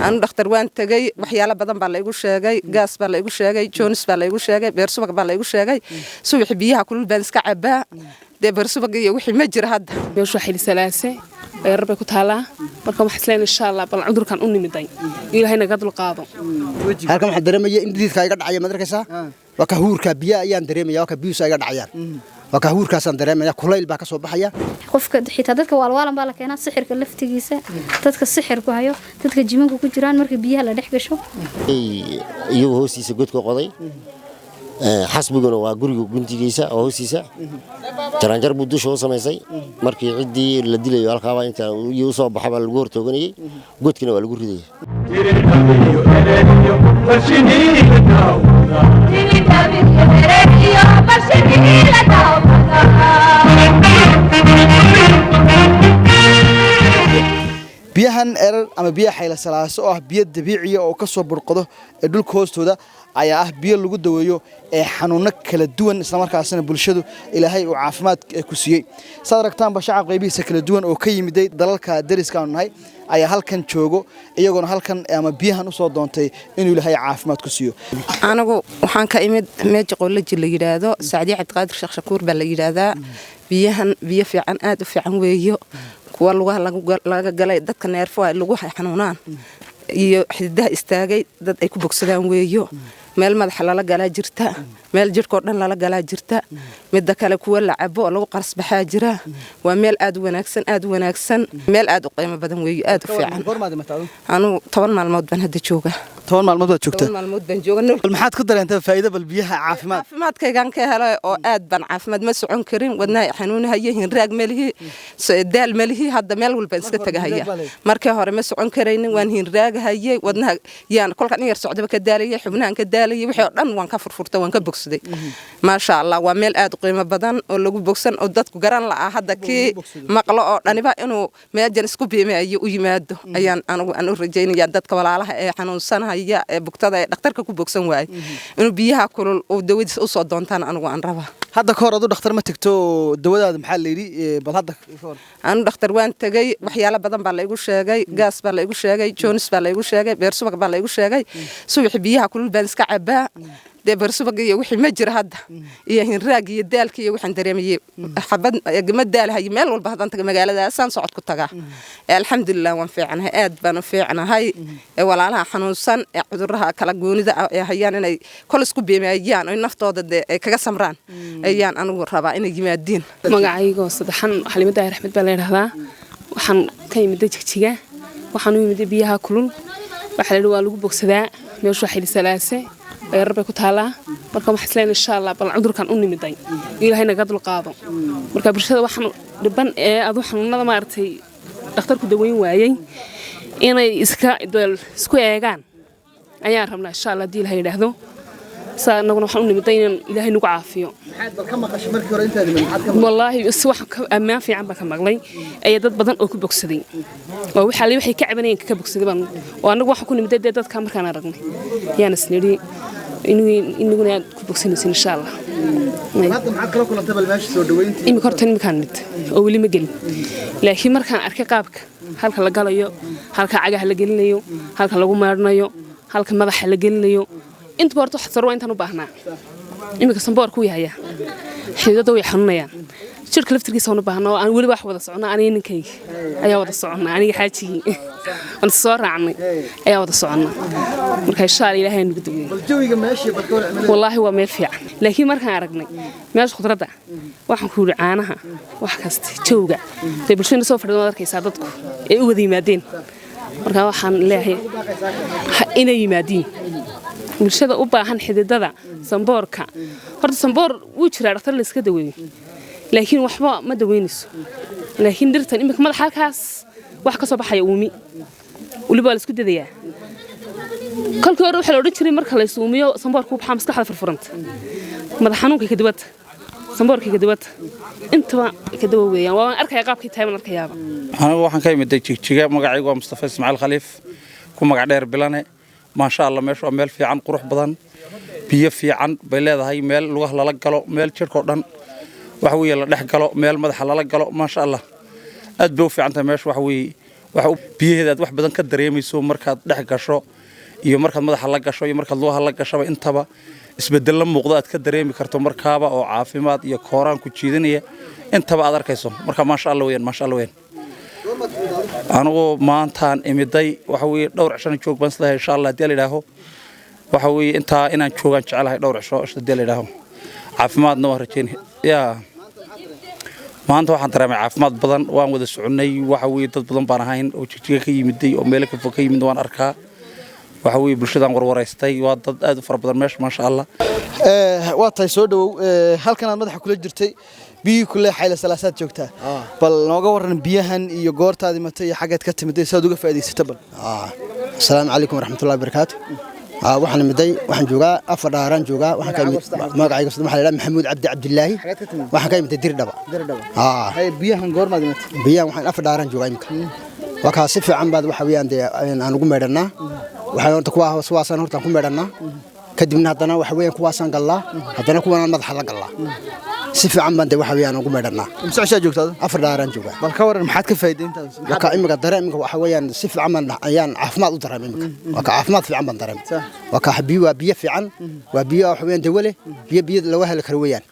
أنا دكتور وان تجي وحياله بدن بالله شاقي قاس بالله شاقي جونس بالله شاقي بيرسوبك بالله شاقي سوي بيها كل بنسك عباء ده بيرسوبك وحي مجر هذا يوش وحيد سلاسة ربي كتهلا مركم حسلين إن شاء الله بالعذر كان أني مدين إلى هنا قدر القاضي هلكم حد دريمية إنديد كايقد عيا مدرسة وكهور كبيا أيام دريمية وكبيوس أيقد عيان وكهور كاسان دريمية كليل باك صوب حيا qofka xitaa dadka walwaalan baa la keenaa sixirka laftigiisa dadka sixirku hayo dadka jimanku ku jiraan marka biyaha la dhex gasho iyagu hoostiisa godka qoday xasbiguna waa guriga guntigiisa oo hoostiisa jaranjar buu dusha u samaysay markii cidii la dilayo halkaaba inta uu soo baxaba lagu hortooganayay godkina waa lagu ridayay biyahan erar ama biyaha xayla salaaso oo ah biyo dabiici ah oo ka soo burqado ee dhulka hoostooda ayaa ah biyo lagu daweeyo ee xanuuno kala duwan isla markaasna bulshadu ilaahay uu caafimaad ku siiyay saad aragtaan shacab qaybihiisa kala duwan oo ka yimiday dalalka dariska aan nahay ayaa halkan joogo iyagoona halkan ama biyahan u soo doontay inuu ilaahay caafimaad ku siiyo anigu waxaan ka imid meeja qolaji la yiraahdo Saacidi Cabdi Qaadir Sheekh Shakuur baa la yiraahdaa biyahan biyo fiican aad u fiican weeyo kuwa laga galay dadka neerfo ay lagu xanuunaan iyo xididaha istaagay dad ay ku bogsadaan weeyo meel madax la galaa jirta meel jirko dhan la galaa jirta mid kale kuwa la cabo oo lagu qaras baxaa jira waa meel aad u wanaagsan meel aad u qiimo badan weeyo aad u fiican anu 10 maalmood baan hadda jooga 10 maalmood baad joogtaa 10 maalmood baan joognaa maxaad ku dareentay faa'iido bal biyaha caafimaadkaygan ka helay oo aad baan caafimaad ma socon karin wadnaha xanuunahayiin raag malihi daal malihi hadda meel walba iska tagahaya markii hore ma socon karaynin waan hiin raagahayay wadnaha yaan kolka in yar socdaba ka daalay xubnahan ka daalay wixii oo dhan waan ka furfurtay waan ka bogsaday ma sha Allah waa meel aad u qiimo badan oo lagu bogsan oo dadku garan la hadda ki maqlo oo dhaniba inuu meejan isku biimeeyo u yimaado ayaan anigu aan u rajaynayaa dadka walaalaha ee xanuunsanahay ee bugtada ee dhakhtarka ku bogsan waay inuu biyaha kulul oo dawadiis u soo doontaan anigu aan raba hadda ka hor adu dhakhtar ma tagto dawadaada maxaa la yiri bal hadda aan dhakhtar waan tagay waxyaalo badan baa la igu sheegay gaas baa la igu sheegay joonis baa la igu sheegay beersubag baa la igu sheegay subax biyaha kulul baan iska cabaa de beersubag iyo wixii ma jira hadda iyo hin raag iyo daalka iyo waxaan dareemay xabad gama daalahay meel walba hadan taga magaalada san socod ku taga alxamdulillah waan fiicanahay aad baan u fiicanahay walaalaha xanuunsan ee cudurada kala goonida ee hayaan inay kol isku beemayaan oo naftooda ay kaga samraan ayaan anigu rabaa inay yimaadeen magacaygo saddexan xalimada raxmad baa la yiraahdaa waxaan ka yimid jigjiga waxaan u yimid biyaha kulul waxa la waa lagu bogsadaa meesha xil salaase ربي كتهلا مركم حسلين إن شاء الله بالعذر كان أني مدين إلى هنا قدر القاضي مركب برشة وحن ربنا أضوح من ما أرتي أختار كدوين وعي أنا دول سكويجان أيارهم إن شاء الله ديل هاي لهذو سنقول نحن أني مدين إلى هنا قعافيو والله السواح أما في عم بكمغلي أي دد بدن أو كبوكسدين وحالي وحي كعبنين كبوكسدين وأنا واحد كوني مدد دد كامر كان رقمي يعني سنيري إنه كبوكسين إن شاء الله. هذا معك لو كنا تبى الماشي سود وين؟ إمي كرتني مكانت أو اللي مجل لكن مركان أركي قابك هالك لقاليو هالك عجه لقلنيو هالك لقو مارنيو هالك مذح لقلنيو أنت برضو حصروا أنت نبهنا إمي كسنبور كوي هيا حيدو يحنيا شركة لفتركي سوون بهنا أنا ولي واحد وضع صعنا أنا ينكي أيا وضع صعنا أنا حاجي أنا صار عني أيا وضع صعنا مركي الشارع إلى هين بدوي والله هو ما يفيع لكن مركي عرقني ما أشوف خضرة واحد كور عنها واحد كست توجع تبي شو نسوي في النهار كي ساعدتكم إيه وذي مادين مركي واحد لا هي إنا يمادين bulshada u baahan xididada samboorka horta samboor wuu jiraa dhakhtar la iska daweeyo laakiin waxba ma daweynayso laakiin dhirtan imika madax halkaas wax ka soo baxaya uumi waliba la isku dadayaa kolkii hore waxa la odhan jiray marka la isuumiyo samboorku waxa maskaxda furfuranta madax xanuunka ka dibadda samboorka ka dibadda intaba ka daweeyaan waan arkay qaabkii taayman arkayaaba anigu waxaan ka imid jigjiga magacaygu waa Mustafa Ismaaciil Khaliif ku magac dheer bilane ما شاء الله ماشي ميل في عن قروح بدن بيف في عن بلاد هاي ميل لوه لا لقلو ميل شركودن وحوي لا دخ قلو ميل مدخ لا لقلو ما شاء الله ادبو في عن ماشي وحوي waxa biyaheeda wax badan ka dareemayso markaad dhex gasho iyo markaad madaxa la gasho iyo markaad lugaha la gashaba intaba isbedel muuqda aad ka dareemi karto markaaba oo caafimaad iyo kooraan ku jiidanaya intaba aad arkayso marka ma sha Allah weyn anigu maantaan imiday waxa weeye dhowr cisho joog baan islahay insha Allah hadii la ilaaho waxa weeye inaan joogan jecelahay dhowr cisho hadii la ilaaho caafimaadna waan rajeynaa maanta waxaan dareemay caafimaad badan waan wada soconay waxa weeye dad badan baan ahayn oo jigjiga ka yimiday oo meel ka fog ka yimid waan arkaa waxa weeye bulshadan warwareystay waa dad aad u fara badan meesha ma sha Allah waa tahay soo dhawow halkan aad madaxa kula jirtay biyo kule xayla salaasaad joogtaa bal nooga waran biyahan iyo goortaadii matay iyo xageed ka timid saad uga faa'iideysatay bal assalaamu calaykum waraxmatullaahi wabarakaatu waxaan miday waxaan joogaa afar dhaaran joogaa waxaan ka imid magacayga waxa la yiraahdaa maxamuud cabdi cabdillaahi waxaan ka imid dirdhaba hay biyahan goormaad matay biyahan waxaan afar dhaaran joogaa imka waxa si fiican baad waxa weeyaan aan ugu meedhanaa waxaan horta kuwa waswaasan horta ku meedhanaa kadibna haddana waxa weeyaan kuwaasaan galnaa haddana kuwana madaxa la galnaa si fiican baan waxa weeyaan ugu meedhanaa imsa joogtaa afar dhaaran joogaa bal ka waran maxaad ka faa'iideyntaas waxa imika dareemka waxa weeyaan si fiican baan ayaan caafimaad u dareemay imika waxa caafimaad fiican baan dareemay waxa biyo fiican waa biyo waxa weeyaan dawle biyo laga heli karo weeyaan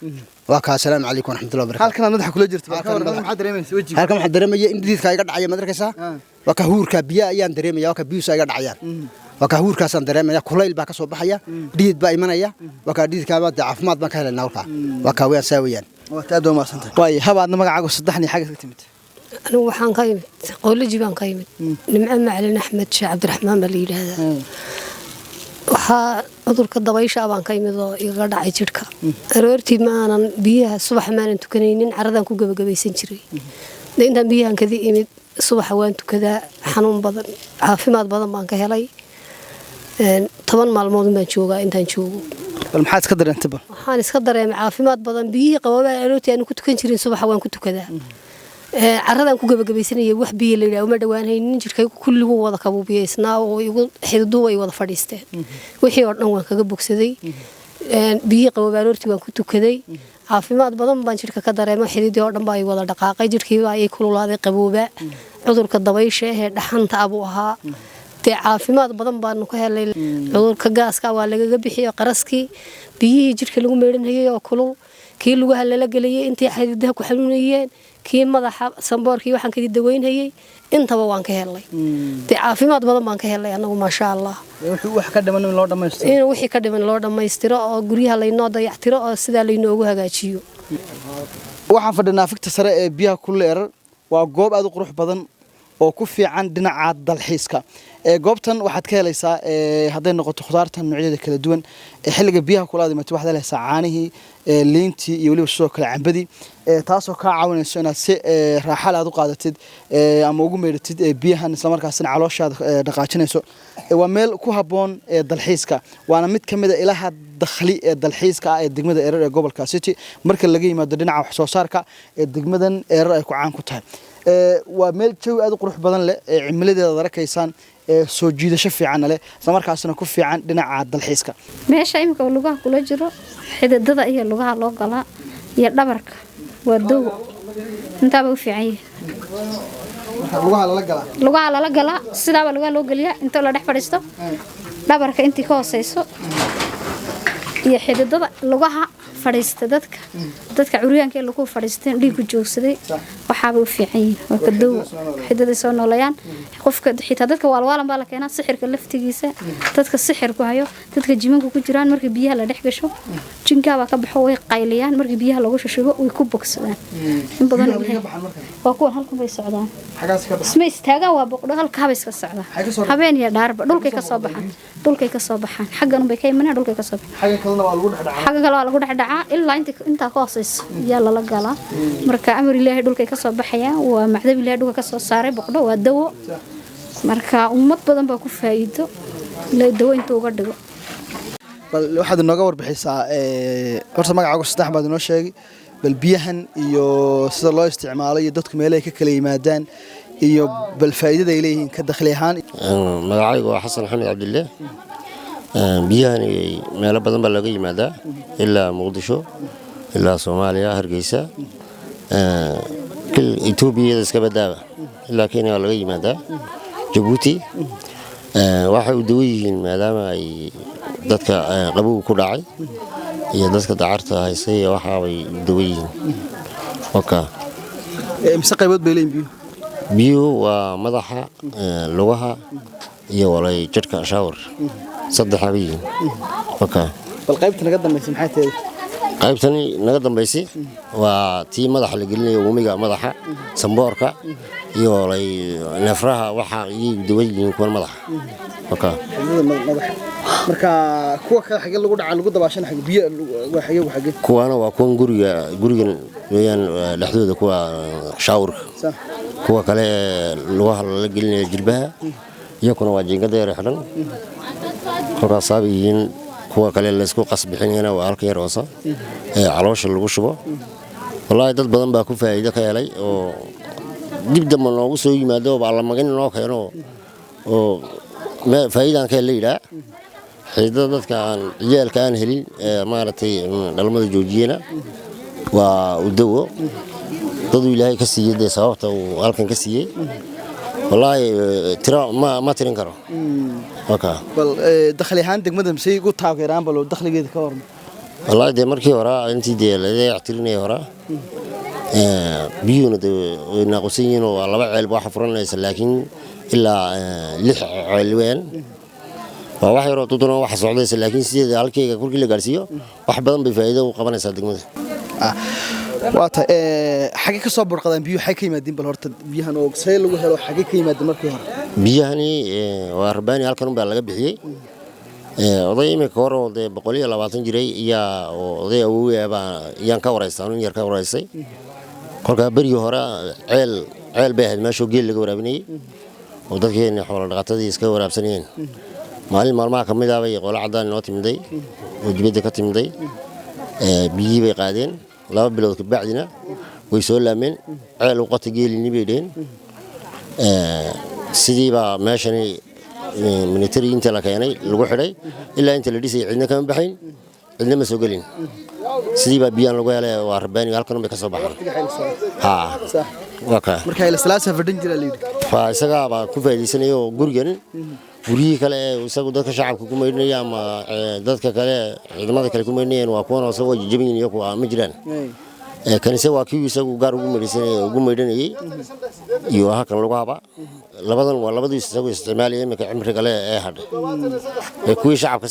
waxa assalaamu calaykum waraxmatullaahi wabarakaatu halkan madaxa kula jirto bal ka waran maxaad dareemaysaa wajiga halkan waxaan dareemaya in dhididka iga dhacay madarkaysa waxa huurka biyo ayaan dareemaya waxa biyo iga dhacayaan waxa huurkaasaan dareemaya kulayl baa ka soo baxaya dhidid baa imanaya waxa dhididka baa caafimaad baan ka helnaa waxa weeyaan saawiyaan وتأدوا ما سنتين. واي هبعد نمر عقو صدحني حاجة كتمت. أنا وحان قايمت قول لي جبان قايمت نمعم علينا أحمد شاه عبد الرحمن بليل هذا. وحا أدور كضباي شعبان قايمت يقرد عيجركا. أرورتي ما أنا بيها الصبح ما أنتو كنينين عرضان كوجا بجا سنشري. لأن بيها كذي إمد الصبح وأنتو كذا حنون بدن عافيمات بدن بانك هلاي. طبعا مع الموضوع ما نشوفه أنت نشوفه. المحاس قدر انتبه waxaan iska dareemay caafimaad badan biyo qababa arooti aan ku tukan jirin subax waan ku tukadaa caradan ku gabagabeysanayay wax biyo la yiraahdo ma dhawaanaynin jirkay kulligu wada kabuubiyeysnaa oo igu xididu way wada fadhiisteen wixii oo dhan waan kaga bogsaday biyo qababa arooti waan ku tukaday caafimaad badan baan jirka ka dareemay xididii oo dhan baa ay wada dhaqaaqay jirkii baa ay kululaaday qabooba cudurka dabaysha ee dhaxanta abu ahaa caafimaad badan baan ku helay cudurka gaaska waa laga bixiyo qaraskii biyihii jirka lagu meedhanayay oo kulul kii lagu halala galiyay intii xadidaha ku xanuunayeen kii madaxa samboorkii waxaan ka daweynayay intaba waan ka helay caafimaad badan baan ka helay anagu ma sha Allah wax ka dhiman loo dhameystiro wixii ka dhiman loo dhameystiro oo guryaha laynoo dayactiro oo sida laynoogu hagaajiyo waxaan fadhinaa fikta sare ee biyaha kulleer waa goob aad u qurux badan oo ku fiican dhinaca dalxiiska goobtan waxaad ka helaysaa haday noqoto khudaartan noocyada kala duwan xilliga biyaha kulaad imato waxaad helaysaa caanihii liintii iyo waliba sidoo kale cambadii taasoo ka caawinayso inaad si raaxo aad u qaadatid ama ugu meeratid biyahan isla markaasina calooshaada dhaqaajinayso waa meel ku haboon dalxiiska waana mid kamid ah ilaha dakhli ee dalxiiska ee degmada Erar ee gobolka City marka laga yimaado dhinaca wax soo saarka ee degmadan Erar ay ku caan ku tahay waa meel jawi aad u qurux badan leh cimiladeeda arkaysaan soo jiidasho fiican leh isla markaasina ku fiican dhinaca dalxiiska meesha imika lugaha kula jiro xididada iyo lugaha loo galaa iyo dhabarka waa dow intaaba u fiican yahay lugaha lala galaa sidaaba lugaha loo galiyaa inta la dhex fadhiisto dhabarka intii ka hooseyso iyo xididada lugaha fadhiista dadka curyaanka lagu fadhiisteen dhiig joogsaday waxaaba u fiican yihiin waa ka dow xididada soo noolayaan qofka xitaa dadka waalwaalan baa la keenaa sixirka laftigiisa dadka sixirku hayo dadka jimanku ku jiraan markii biyaha la dhex gasho jinkaaba ka baxo way qayliyaan markii biyaha lagu shashugo way ku bogsadaan in badan waa kuwan halkan bay socdaan isma istaagaan waa boqdo halka habay iska socdaan habeen iyo dhaarba dhulkay ka soo baxaan xaggan bay ka imanayaan dhulkay ka soo baxaan xagga kale waa lagu dhex dhacaa ilaa inta ka hooseyso yaa lala galaa marka amar ilaahay dhulkay ka soo baxayaan waa macdab ilaahay dhulka ka soo saaray boqdo waa dawo marka ummad badan baa ku faa'iido la dawo inta uga dhigo bal waxaad nooga warbixisaa horta magacaaga saddex baad inoo sheegay bal biyahan iyo sida loo isticmaalo iyo dadku meelaha ka kala yimaadaan iyo bal faa'iidada ay leeyihiin ka dakhli ahaan magacayga waa xasan xamed cabdille biyahan meelo badan baa laga yimaadaa ilaa muqdisho ilaa Soomaaliya Hargeysa Itoobiya iska badaaba ilaa Kenya laga yimaadaa Djibouti waxay u dawo yihiin maadaama ay dadka qabow ku dhacay iyo dadka dacarta haysay waxa ay dawo yihiin waka imse qaybood bay leeyihiin biyo waa madaxa lugaha iyo walay jirka shower saddex habeen waka bal qaybta naga dambaysa maxay tahay qaybtani naga dambaysay waa tii madaxa la gelinayo uumiga madaxa samboorka iyo walay neefraha waxa ay dawo yihiin kuwa madaxa waka marka kuwa kale xagee lagu dhaca lagu dabaashan xag biyo xagee kuwana waa kuwan gurigan weeyaan dhaxdooda kuwa shower kuwa kale lugaha la gelinayo jilbaha iyo kuna waa jiingada yar xidhan kuwa saabiyin kuwa kale la isku qasbixinayna waa halka yar hoosa caloosha lagu shubo wallahi dad badan baa ku faa'iido ka helay oo dib dambe loogu soo yimaado baa la magan loo keeno oo faa'iidaan ka leeyahay xididada dadka aan ciyaalka aan helin maaragtay dhalmada joojiyana waa u dawo dad Ilaahay ka siiyay sababta uu halkan ka siiyay wallahi tira ma tirin karo waka bal dakhli ahaan degmada misay ugu taageeraan bal dakhligeeda ka warma wallahi de markii hore intii la yactirinay hore biyuna de naqosin oo laba ceel wax furanaysa laakiin ilaa 6 ceel weyn waa wax yar oo tuduna wax socdaysa laakiin sidii halkayga kulkii la gaarsiiyo wax badan bay faa'iido u qabanaysaa degmada waata xagee ka soo burqadaan biyo xay ka yimaadeen bal horta biyahan oo say lagu helo xagee ka yimaadeen markii hore biyahani waa rabbaani halkan baa laga bixiyay oday imika hore oo 120 jiray iyo oday awoowe baa yaan ka wareystaan yar ka wareysay kolka bariyo hore ceel bay ahayd meesha geel laga waraabinayay oo dadkeena xoolo dhaqatadii iska waraabsanayeen maalmaha kamid ah bay qola cadaan noo timiday oo dibadda ka timiday biyi bay qaadeen 2 bilood ka bacdina way soo laameen ceel u qota geelini bay dheen sidii baa meeshani military inta la keenay lagu xidhay ilaa inta la dhisay cidna kama baxayn cidna ma soo galin sidii baa biyaan lagu helay waa rabbaani halkan bay ka soo baxaan waka marka ay salaasa fadhin jira leeyahay fa isaga baa ku faa'iideysanayo gurigan guriyii kale isagu dadka shacabka ku meydnaya ama dadka kale ciidamada kale ku meydnayeen waa kuwan oo soo jabin iyo kuwa ma jiraan kanisa waa kii isagu gaar ugu meydnayay iyo halkan lagu haba labadan waa labadii isagu isticmaalay imika cimri kale ee hadhay kuwii shacabka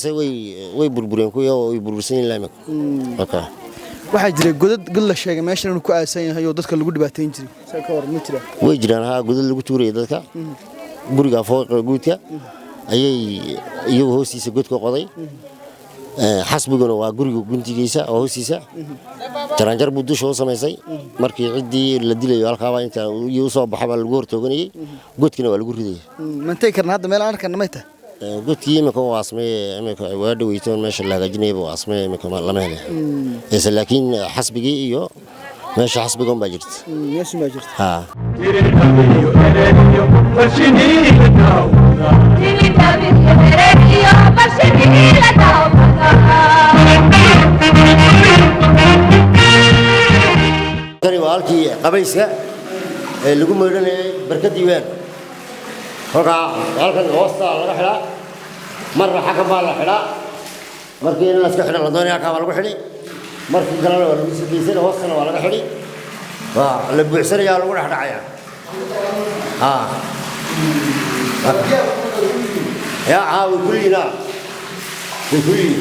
way burbureen kuwii oo ay burbursan yihiin laamik waka waxaa jiray godad la sheegay meeshan inuu ku aasan yahay oo dadka lagu dhibaateyn jiray saa ka war ma jira way jiraan godad lagu tuuray dadka guriga fooqa guudka ayay iyagu hoostiisa godka qoday xasbiguna waa guriga guntigiisa oo hoostiisa jaranjar buu dusha u samaysay markii ciddii la dilayo halkaaba inta uu soo baxaba lagu hortooganayay godkina waa lagu ridayay mantay karna hadda meel aan arkana ma tahay godkii imika waa asmay imika waa dhaweytoon meesha la hagaajinayay buu asmay imika lama helay laakiin xasbigii iyo meesha xasbigoon baa jirta meesha ma jirta kani waa halkii qabayska ee lagu meydhanayay barkadii weyn kolka halkan hoosta laga xidhaa marna xaggan baa la xidhaa markii in la iska xidhan la doonaya halkaa baa lagu xidhi markii kalena waa lagu sidaysana hoostana waa laga xidhi waa la buuxsanayaa lagu dhex dhacayaa يا عاوي كلنا وكلنا